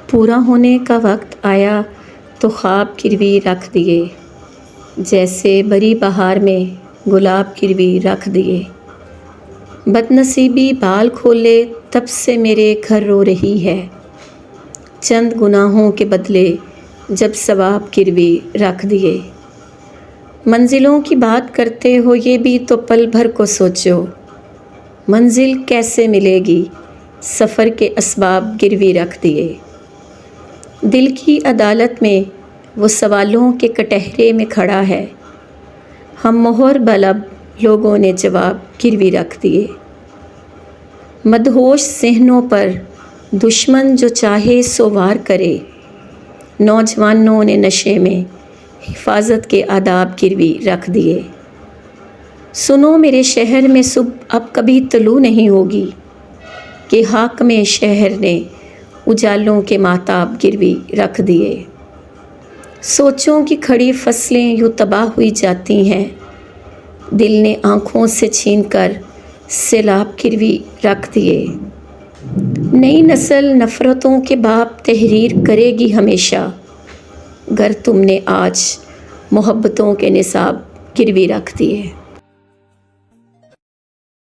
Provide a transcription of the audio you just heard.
پورا ہونے کا وقت آیا تو خواب گروی رکھ دیے، جیسے بری بہار میں گلاب گروی رکھ دیے۔ بد نصیبی بال کھولے تب سے میرے گھر رو رہی ہے، چند گناہوں کے بدلے جب ثواب گروی رکھ دیے۔ منزلوں کی بات کرتے ہو یہ بھی تو پل بھر کو سوچو، منزل کیسے ملے گی، سفر کے اسباب گروی رکھ دیے۔ دل کی عدالت میں وہ سوالوں کے کٹہرے میں کھڑا ہے، ہم مہر بلب لوگوں نے جواب گروی رکھ دیے۔ مدہوش ذہنوں پر دشمن جو چاہے سو وار کرے، نوجوانوں نے نشے میں حفاظت کے آداب گروی رکھ دیے۔ سنو میرے شہر میں صبح اب کبھی طلوع نہیں ہوگی، کہ حاکم شہر نے اجالوں کے ماہتاب گروی رکھ دیے۔ سوچوں کی کھڑی فصلیں یوں تباہ ہوئی جاتی ہیں، دل نے آنکھوں سے چھین کر سیلاب گروی رکھ دیے۔ نئی نسل نفرتوں کے باب تحریر کرے گی ہمیشہ، گر تم نے آج محبتوں کے نصاب گروی رکھ دیے۔